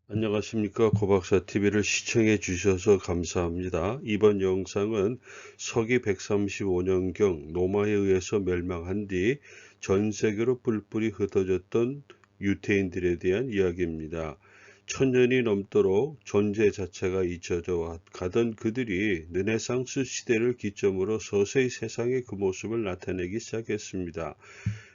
안녕하십니까. 고박사TV를 시청해 주셔서 감사합니다. 이번 영상은 서기 135년경 로마에 의해서 멸망한 뒤 전 세계로 뿔뿔이 흩어졌던 유태인들에 대한 이야기입니다. 천년이 넘도록 존재 자체가 잊혀져 가던 그들이 르네상스 시대를 기점으로 서서히 세상의 그 모습을 나타내기 시작했습니다.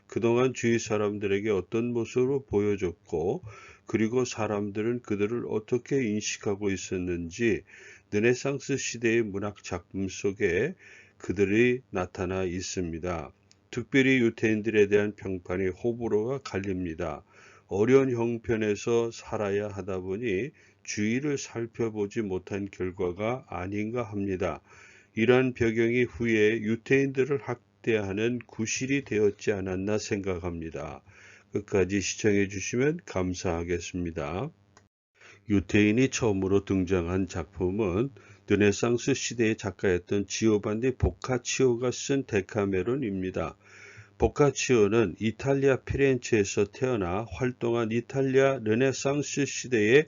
그동안 주위 사람들에게 어떤 모습으로 보여줬고, 그리고 사람들은 그들을 어떻게 인식하고 있었는지 르네상스 시대의 문학 작품 속에 그들이 나타나 있습니다. 특별히 유태인들에 대한 평판이 호불호가 갈립니다. 어려운 형편에서 살아야 하다 보니 주위를 살펴보지 못한 결과가 아닌가 합니다. 이러한 배경이 후에 유태인들을 학대하는 구실이 되었지 않았나 생각합니다. 끝까지 시청해 주시면 감사하겠습니다. 유태인이 처음으로 등장한 작품은 르네상스 시대의 작가였던 지오반니 보카치오가 쓴 데카메론입니다. 보카치오는 이탈리아 피렌체에서 태어나 활동한 이탈리아 르네상스 시대의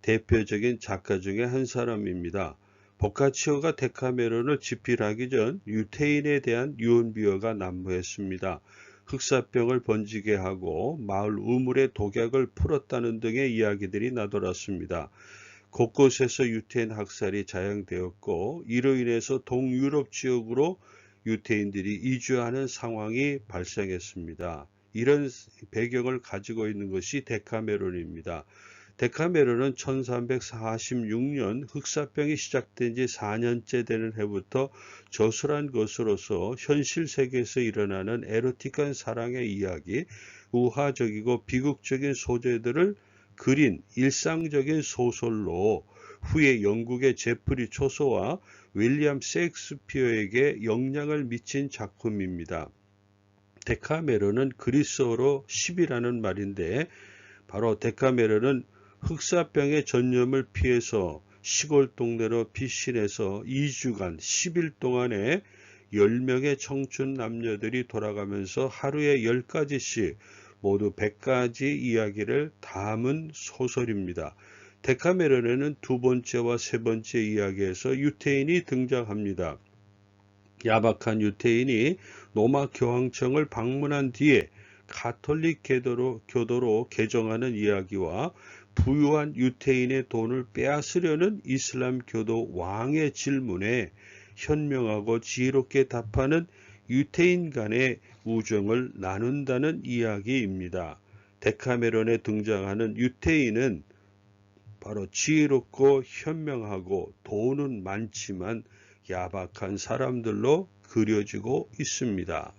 대표적인 작가 중에 한 사람입니다. 보카치오가 데카메론을 집필하기 전 유태인에 대한 유언비어가 난무했습니다. 흑사병을 번지게 하고 마을 우물의 독약을 풀었다는 등의 이야기들이 나돌았습니다. 곳곳에서 유태인 학살이 자행되었고, 이로 인해서 동유럽 지역으로 유태인들이 이주하는 상황이 발생했습니다. 이런 배경을 가지고 있는 것이 데카메론입니다. 데카메론은 1346년 흑사병이 시작된 지 4년째 되는 해부터 저술한 것으로서 현실 세계에서 일어나는 에로틱한 사랑의 이야기, 우화적이고 비극적인 소재들을 그린 일상적인 소설로 후에 영국의 제프리 초소와 윌리엄 셰익스피어에게 영향을 미친 작품입니다. 데카메론은 그리스어로 10이라는 말인데, 바로 데카메론은 흑사병의 전염을 피해서 시골 동네로 피신해서 2주간 10일 동안에 10명의 청춘 남녀들이 돌아가면서 하루에 10가지씩 모두 100가지 이야기를 담은 소설입니다. 데카메론에는 두 번째와 세 번째 이야기에서 유태인이 등장합니다. 야박한 유태인이 로마 교황청을 방문한 뒤에 가톨릭 교도로 개종하는 이야기와 부유한 유태인의 돈을 빼앗으려는 이슬람 교도 왕의 질문에 현명하고 지혜롭게 답하는 유태인 간의 우정을 나눈다는 이야기입니다. 데카메론에 등장하는 유태인은 바로 지혜롭고 현명하고 돈은 많지만 야박한 사람들로 그려지고 있습니다.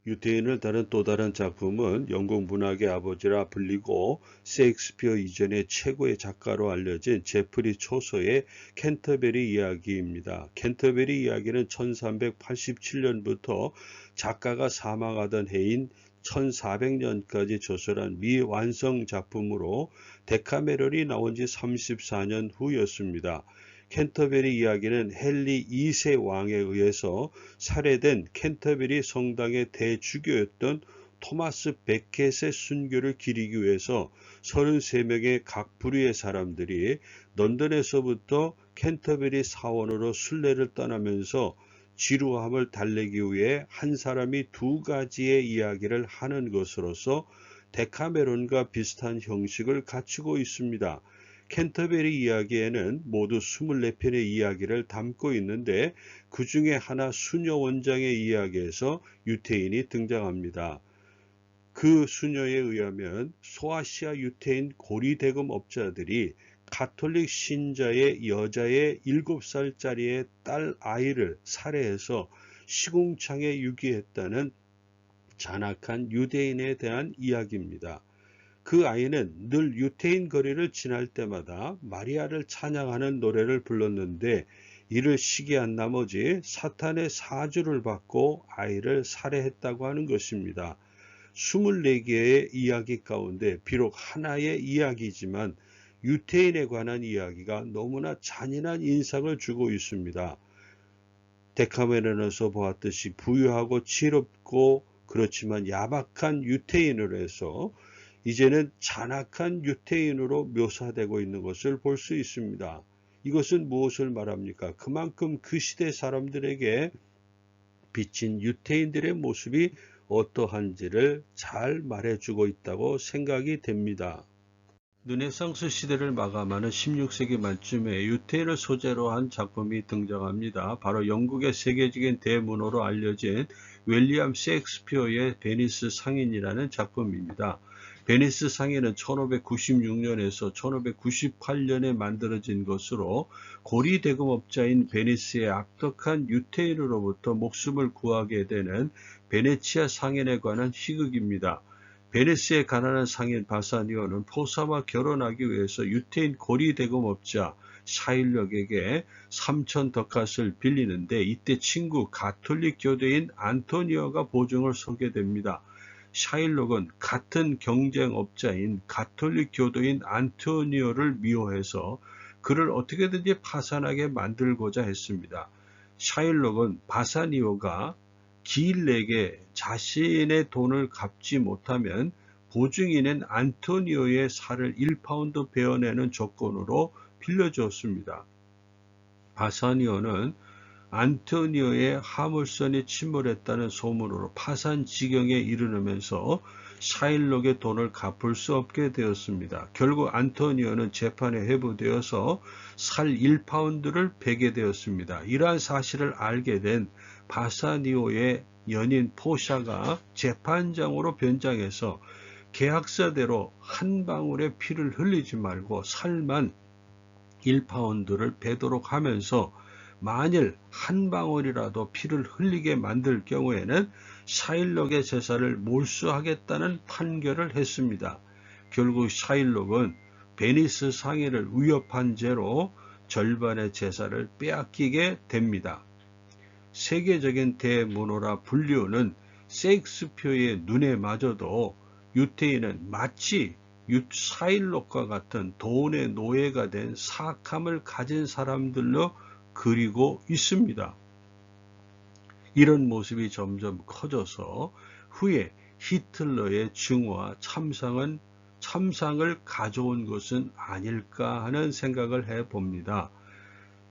유태인을 다룬 또 다른 작품은 영국 문학의 아버지라 불리고 셰익스피어 이전의 최고의 작가로 알려진 제프리 초소의 캔터베리 이야기입니다. 캔터베리 이야기는 1387년부터 작가가 사망하던 해인 1400년까지 저술한 미완성 작품으로 데카메론이 나온 지 34년 후였습니다. 캔터베리 이야기는 헨리 2세 왕에 의해서 살해된 캔터베리 성당의 대주교였던 토마스 베켓의 순교를 기리기 위해서 33명의 각 부류의 사람들이 런던에서부터 캔터베리 사원으로 순례를 떠나면서 지루함을 달래기 위해 한 사람이 두 가지의 이야기를 하는 것으로서 데카메론과 비슷한 형식을 갖추고 있습니다. 캔터베리 이야기에는 모두 24편의 이야기를 담고 있는데, 그 중에 하나 수녀 원장의 이야기에서 유태인이 등장합니다. 그 수녀에 의하면 소아시아 유태인 고리대금업자들이 가톨릭 신자의 여자의 7살짜리의 딸 아이를 살해해서 시궁창에 유기했다는 잔악한 유대인에 대한 이야기입니다. 그 아이는 늘 유태인 거리를 지날 때마다 마리아를 찬양하는 노래를 불렀는데, 이를 시기한 나머지 사탄의 사주를 받고 아이를 살해했다고 하는 것입니다. 24개의 이야기 가운데 비록 하나의 이야기지만 유태인에 관한 이야기가 너무나 잔인한 인상을 주고 있습니다. 데카메론에서 보았듯이 부유하고 지혜롭고 그렇지만 야박한 유태인으로 해서 이제는 잔악한 유태인으로 묘사되고 있는 것을 볼 수 있습니다. 이것은 무엇을 말합니까? 그만큼 그 시대 사람들에게 비친 유태인들의 모습이 어떠한지를 잘 말해주고 있다고 생각이 됩니다. 르네상스 시대를 마감하는 16세기 말쯤에 유태인을 소재로 한 작품이 등장합니다. 바로 영국의 세계적인 대문호로 알려진 윌리엄 셰익스피어의 베니스 상인이라는 작품입니다. 베니스 상인은 1596년에서 1598년에 만들어진 것으로 고리 대금업자인 베니스의 악덕한 유태인으로부터 목숨을 구하게 되는 베네치아 상인에 관한 희극입니다. 베니스의 가난한 상인 바사니오는 포사와 결혼하기 위해서 유태인 고리 대금업자 샤일록에게 3,000 더카스를 빌리는데 이때 친구 가톨릭 교도인 안토니오가 보증을 서게 됩니다. 샤일록은 같은 경쟁업자인 가톨릭 교도인 안토니오를 미워해서 그를 어떻게든지 파산하게 만들고자 했습니다. 샤일록은 바사니오가 기일 내게 자신의 돈을 갚지 못하면 보증인인 안토니오의 살을 1파운드 베어내는 조건으로 빌려주었습니다. 바사니오는 안토니오의 화물선이 침몰했다는 소문으로 파산 지경에 이르면서 샤일록의 돈을 갚을 수 없게 되었습니다. 결국 안토니오는 재판에 회부되어서 살 1파운드를 베게 되었습니다. 이러한 사실을 알게 된 바사니오의 연인 포샤가 재판장으로 변장해서 계약서대로 한 방울의 피를 흘리지 말고 살만 1파운드를 베도록 하면서 만일 한 방울이라도 피를 흘리게 만들 경우에는 샤일록의 제사를 몰수하겠다는 판결을 했습니다. 결국 샤일록은 베니스 상인을 위협한 죄로 절반의 제사를 빼앗기게 됩니다. 세계적인 대문호라 불리우는 셰익스피어의 눈에 마저도 유태인은 마치 샤일록과 같은 돈의 노예가 된 사악함을 가진 사람들로 그리고 있습니다. 이런 모습이 점점 커져서 후에 히틀러의 증오와 참상을 가져온 것은 아닐까 하는 생각을 해봅니다.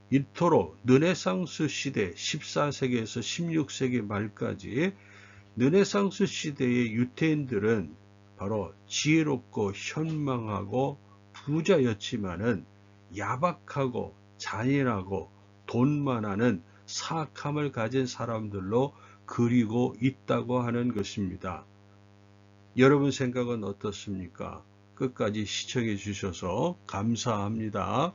이토록 르네상스 시대 14세기에서 16세기 말까지 르네상스 시대의 유태인들은 바로 지혜롭고 현망하고 부자였지만은 야박하고 잔인하고 돈만 하는 사악함을 가진 사람들로 그리고 있다고 하는 것입니다. 여러분 생각은 어떻습니까? 끝까지 시청해 주셔서 감사합니다.